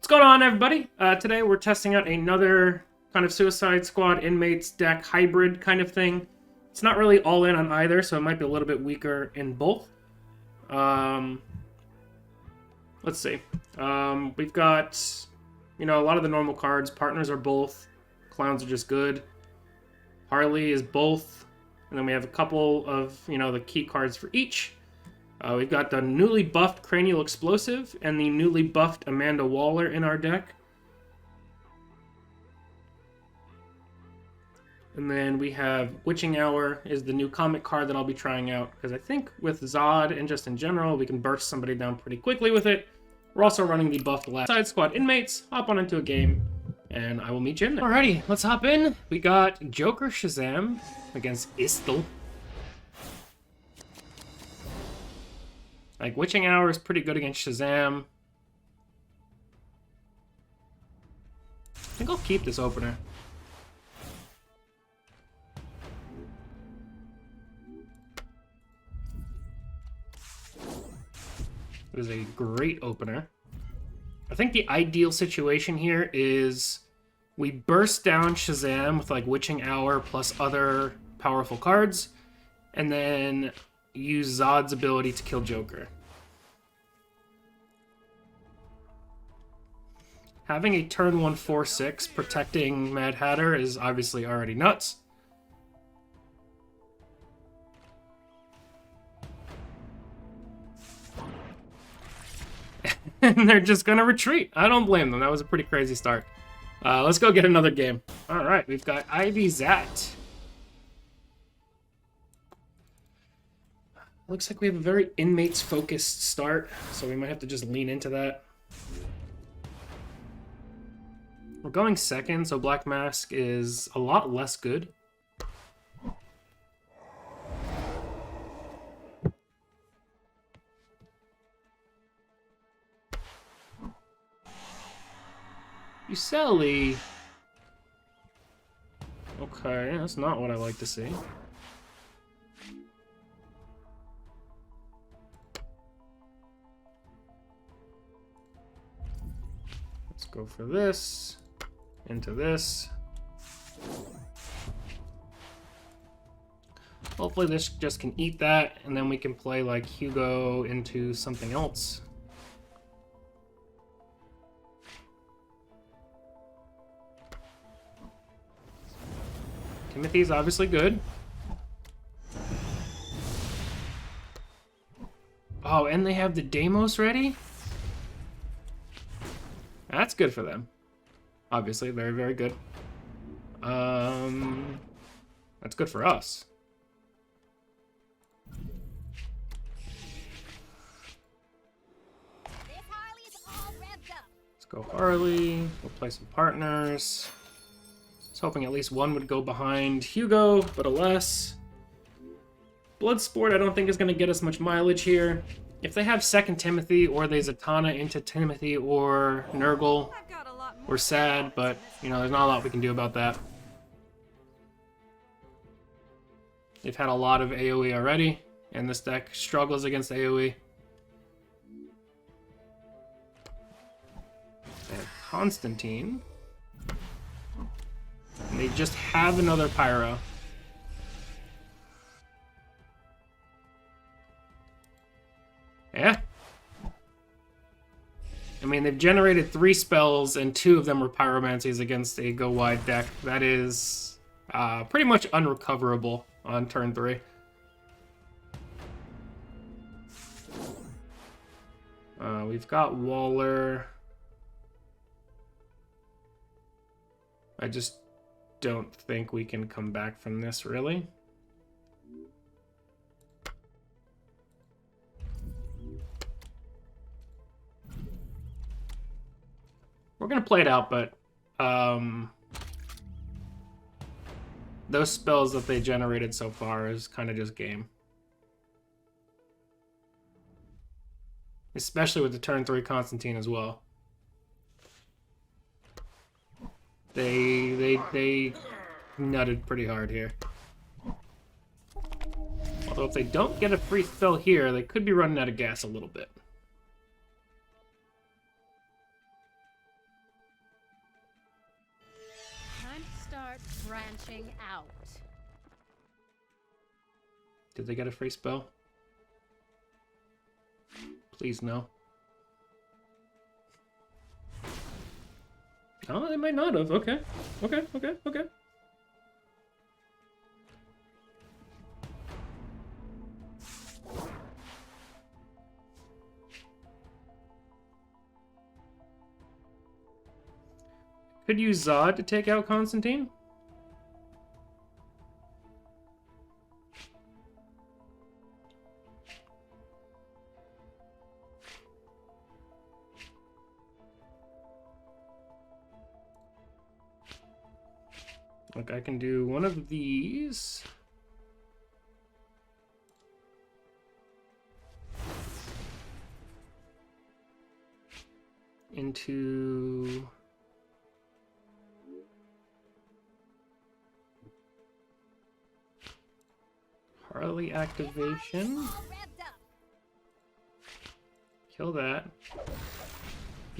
going on, everybody? Today we're testing out another kind of Suicide Squad inmates deck hybrid kind of thing. It's not really all in on either, so it might be a little bit weaker in both. Let's see. We've got, a lot of the normal cards. Partners are both. Clowns are just good. Harley is both. And then we have a couple of, the key cards for each. We've got the newly buffed Cranial Explosive and the newly buffed Amanda Waller in our deck. And then we have Witching Hour is the new comic card that I'll be trying out, because I think with Zod and just in general, we can burst somebody down pretty quickly with it. We're also running the buffed Suicide Squad inmates. Hop on into a game, and I will meet you in there. Alrighty, let's hop in. We got Joker Shazam against Istel. Like, Witching Hour is pretty good against Shazam. I think I'll keep this opener. It is a great opener. I think the ideal situation here is we burst down Shazam with, like, Witching Hour plus other powerful cards, and then use Zod's ability to kill Joker. Having a turn 1 4/6 protecting Mad Hatter is obviously already nuts. And they're just gonna retreat. I don't blame them. That was a pretty crazy start. Let's go get another game. Alright, we've got Ivy Zat. Looks like we have a very inmates-focused start, so we might have to just lean into that. We're going second, so Black Mask is a lot less good. Uselli. Okay, that's not what I like to see. Let's go for this. Into this. Hopefully this just can eat that, and then we can play like Hugo into something else. Timothy's obviously good. Oh, and they have the Deimos ready? That's good for them. Obviously, very, very good. That's good for us. Let's go Harley. We'll play some partners. I was hoping at least one would go behind Hugo, but alas. Bloodsport I don't think is going to get us much mileage here. If they have second Timothy, or they Zatanna into Timothy or Nurgle, we're sad, but, there's not a lot we can do about that. They've had a lot of AoE already, and this deck struggles against AoE. They have Constantine. And they just have another Pyro. Yeah. I mean, they've generated 3 spells, and 2 of them were Pyromancies against a go-wide deck. That is pretty much unrecoverable on turn 3. We've got Waller. I just don't think we can come back from this, really. We're going to play it out, but those spells that they generated so far is kind of just game. Especially with the turn 3 Constantine as well. They nutted pretty hard here. Although if they don't get a free spell here, they could be running out of gas a little bit. start branching out. Did they get a free spell? Please no. Oh, they might not have. Okay. Okay, okay, okay. Could use Zod to take out Constantine. Look, I can do one of these. Into... Harley activation. Kill that.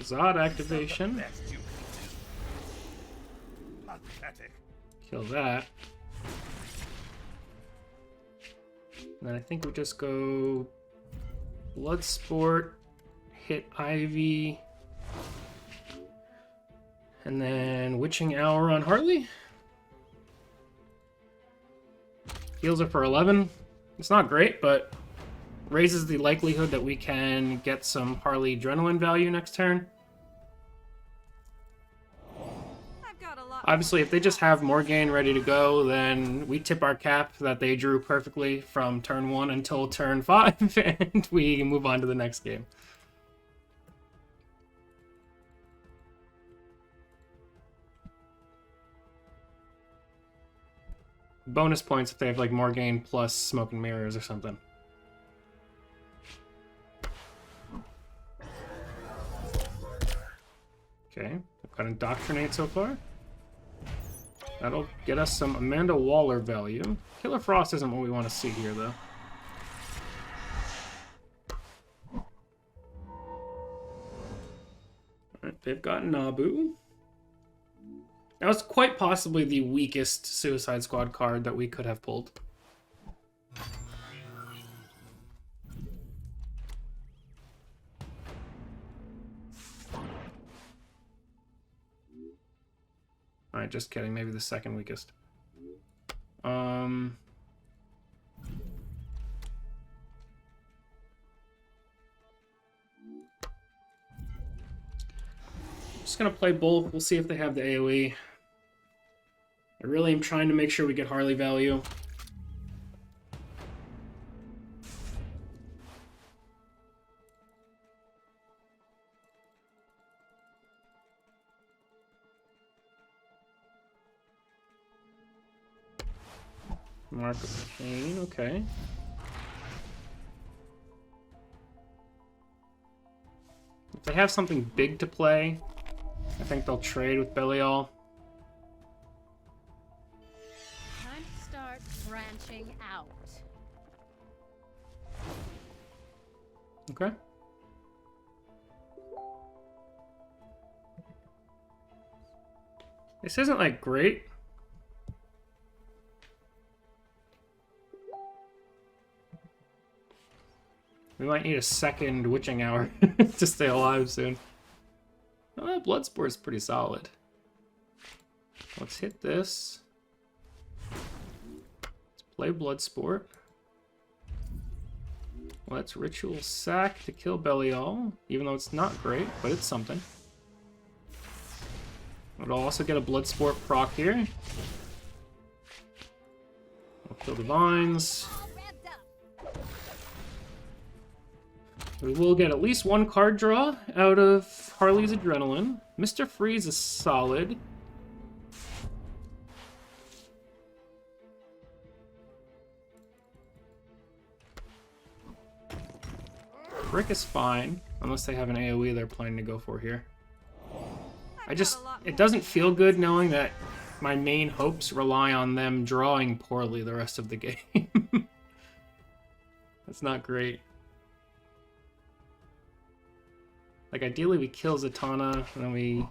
Zod activation. Kill that. And then I think we just go Bloodsport, hit Ivy, and then Witching Hour on Harley. Heals are for 11. It's not great, but raises the likelihood that we can get some Harley adrenaline value next turn. Obviously, if they just have Morgaine ready to go, then we tip our cap that they drew perfectly from turn 1 until turn 5, and we move on to the next game. Bonus points if they have like Morgaine plus Smoke and Mirrors or something. Okay, I've got Indoctrinate so far. That'll get us some Amanda Waller value. Killer Frost isn't what we want to see here, though. Alright, they've got Nabu. That was quite possibly the weakest Suicide Squad card that we could have pulled. Alright, just kidding. Maybe the second weakest. Just gonna play both. We'll see if they have the AoE. I really am trying to make sure we get Harley value. Mark of Pain, okay. If they have something big to play, I think they'll trade with Belial. Time to start branching out. Okay. This isn't like great. We might need a second Witching Hour to stay alive soon. Oh, Bloodsport's pretty solid. Let's hit this. Let's play Bloodsport. Let's Ritual Sack to kill Belial, even though it's not great, but it's something. It'll also get a Bloodsport proc here. We'll kill Divines. We will get at least one card draw out of Harley's Adrenaline. Mr. Freeze is solid. Brick is fine, unless they have an AoE they're planning to go for here. It doesn't feel good knowing that my main hopes rely on them drawing poorly the rest of the game. That's not great. Like, ideally we kill Zatanna, and then we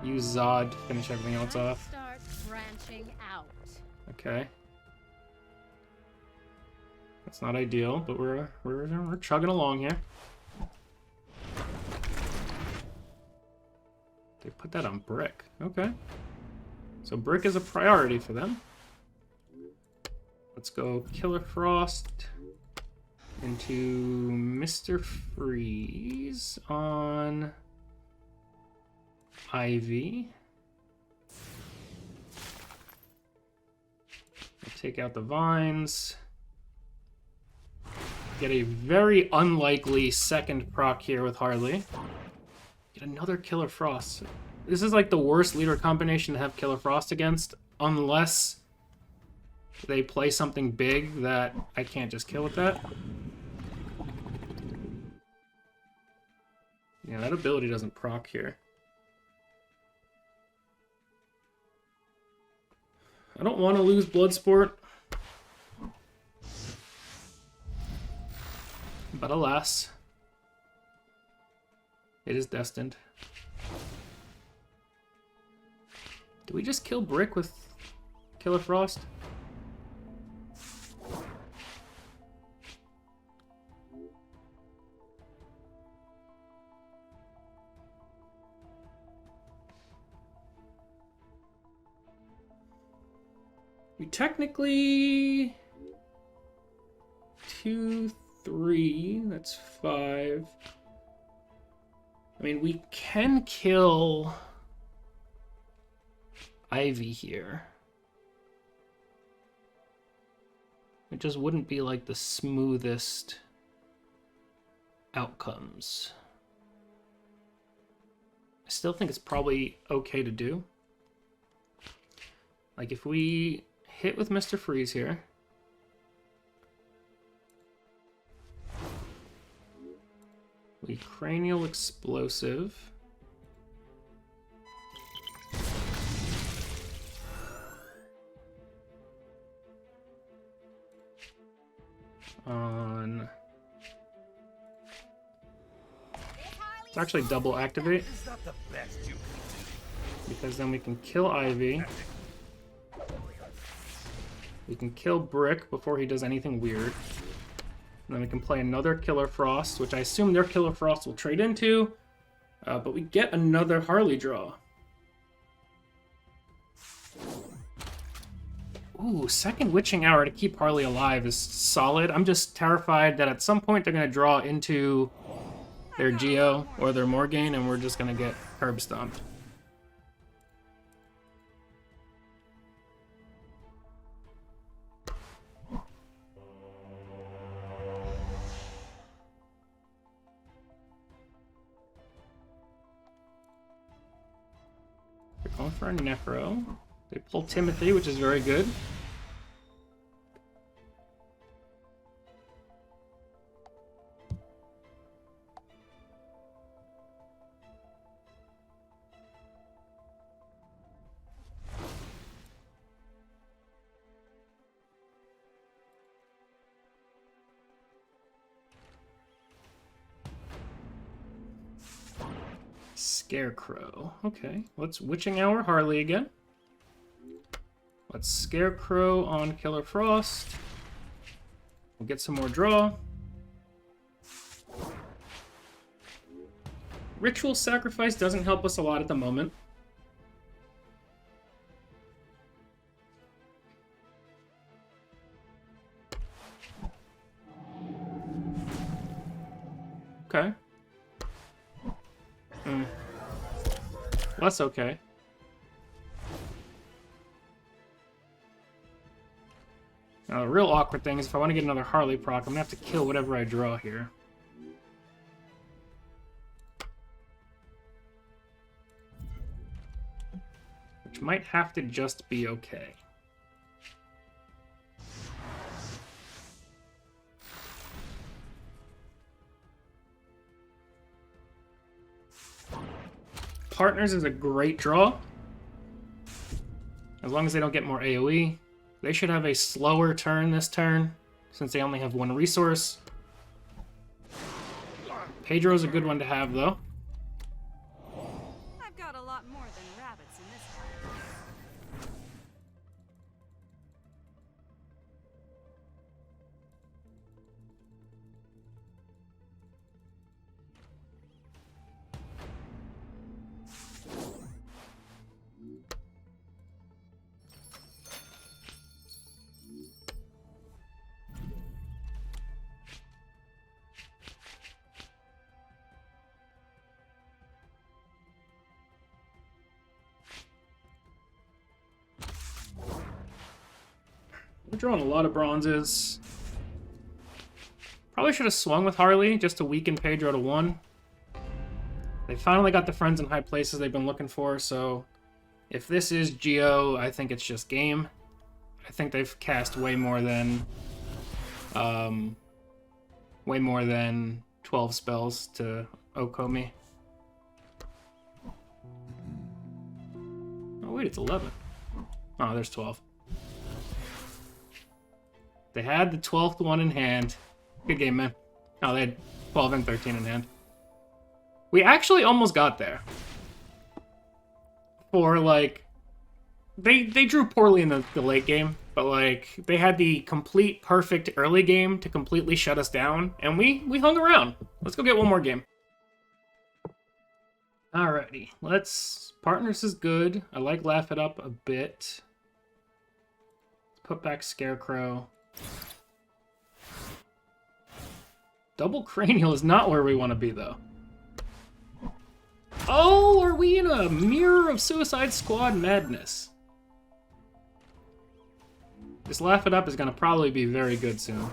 use Zod to finish everything else off. Start branching out. Okay. That's not ideal, but we're chugging along here. They put that on Brick. Okay. So Brick is a priority for them. Let's go Killer Frost into Mr. Freeze on Ivy. We'll take out the vines. Get a very unlikely second proc here with Harley. Get another Killer Frost. This is like the worst leader combination to have Killer Frost against, unless they play something big that I can't just kill with that. Yeah, that ability doesn't proc here. I don't want to lose Bloodsport. But alas, it is destined. Do we just kill Brick with Killer Frost? We technically 2, 3, that's 5. I mean, we can kill Ivy here. It just wouldn't be like the smoothest outcomes. I still think it's probably okay to do. Like if we hit with Mr. Freeze here, we Cranial Explosive. On... It's actually double activate. Because then we can kill Ivy. We can kill Brick before he does anything weird. And then we can play another Killer Frost, which I assume their Killer Frost will trade into. But we get another Harley draw. Ooh, second Witching Hour to keep Harley alive is solid. I'm just terrified that at some point they're going to draw into their Geo or their Morgane, and we're just going to get curb stomped. They're going for a Necro. They pull Timothy, which is very good. Scarecrow. Okay, let's Witching Hour Harley again. Let's Scarecrow on Killer Frost. We'll get some more draw. Ritual Sacrifice doesn't help us a lot at the moment. Okay. Well, that's okay. Now, the real awkward thing is if I want to get another Harley proc, I'm going to have to kill whatever I draw here. Which might have to just be okay. Partners is a great draw. As long as they don't get more AoE. They should have a slower turn this turn, since they only have one resource. Pedro's a good one to have, though. got a lot more than rabbits in this house. We're drawing a lot of bronzes. Probably should have swung with Harley just to weaken Pedro to 1. They finally got the friends in high places they've been looking for, so if this is Geo, I think it's just game. I think they've cast way more than 12 spells to Okomi. Oh wait, it's 11. Oh, there's 12. They had the 12th one in hand. Good game, man. Oh, they had 12 and 13 in hand. We actually almost got there. For, like... They drew poorly in the late game, but, like, they had the complete perfect early game to completely shut us down, and we hung around. Let's go get one more game. Alrighty, let's... Partners is good. I like Laugh It Up a bit. Let's put back Scarecrow. Double Cranial is not where we want to be, though. Oh, are we in a Mirror of Suicide Squad madness? This Laugh It Up is going to probably be very good soon.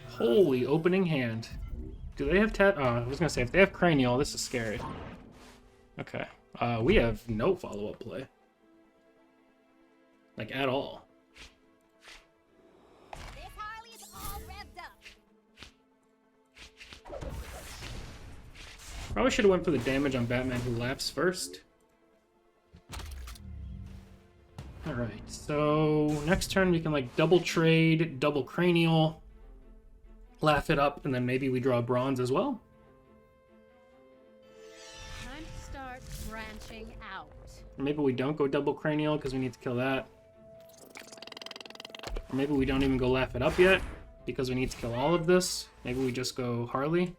Holy opening hand. Do they have oh, I was gonna say, if they have Cranial, this is scary. Okay. We have no follow-up play. Like, at all. This Harley is all revved up. Probably should have went for the damage on Batman Who Laughs first. Alright, so next turn we can, like, double trade, double Cranial. Laugh It Up, and then maybe we draw bronze as well. Time to start branching out. Or maybe we don't go double Cranial because we need to kill that. Or maybe we don't even go Laugh It Up yet because we need to kill all of this. Maybe we just go Harley.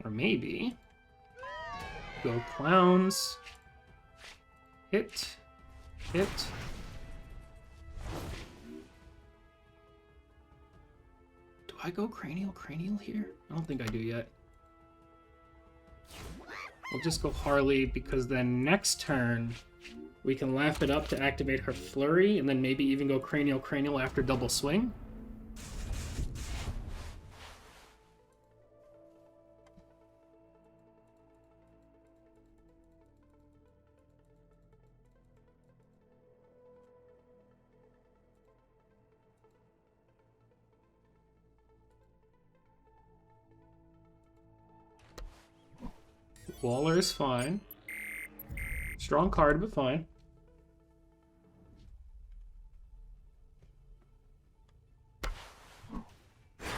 Or maybe go Clowns, hit. Do I go Cranial here? I don't think I do yet. We'll just go Harley because then next turn we can Laugh It Up to activate her Flurry and then maybe even go Cranial after double swing. Waller is fine. Strong card, but fine.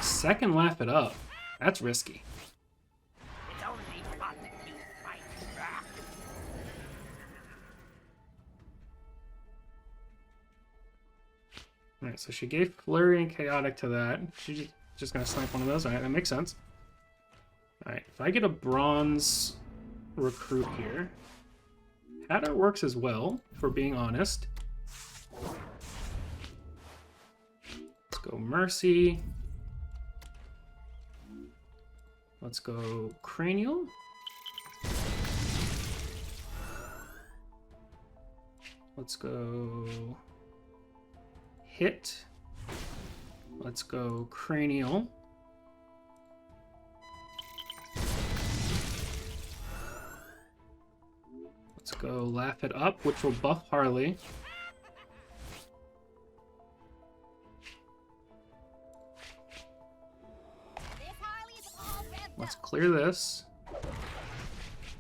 Second Laugh It Up. That's risky. It's only fun to keep fighting back. Alright, so she gave Flurry and Chaotic to that. She's just gonna snipe one of those. Alright, that makes sense. Alright, if I get a bronze recruit here, Hatter works as well, for being honest. Let's go Mercy. Let's go Cranial. Let's go Hit. Let's go Cranial. Let's go Laugh It Up, which will buff Harley. Let's clear this.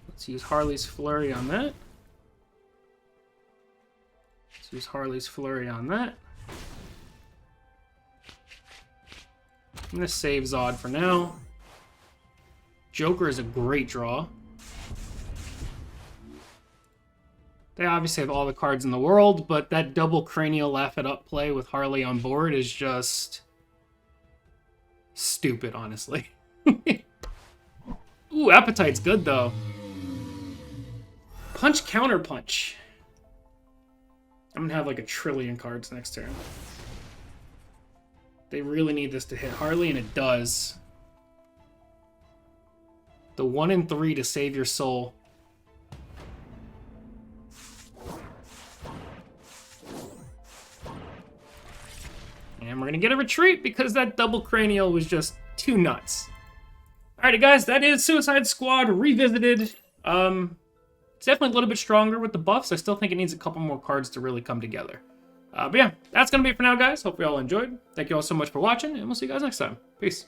Let's use Harley's Flurry on that. Let's use Harley's Flurry on that. I'm going to save Zod for now. Joker is a great draw. They obviously have all the cards in the world, but that double cranial Laugh It Up play with Harley on board is just stupid, honestly. Ooh, Appetite's good, though. Punch, counter punch. I'm gonna have like 1 trillion cards next turn. They really need this to hit Harley, and it does. The 1 and 3 to save your soul. And we're gonna get a retreat because that double cranial was just too nuts. Alrighty, guys, that is Suicide Squad Revisited. It's definitely a little bit stronger with the buffs. I still think it needs a couple more cards to really come together. But yeah, that's going to be it for now, guys. Hope you all enjoyed. Thank you all so much for watching, and we'll see you guys next time. Peace.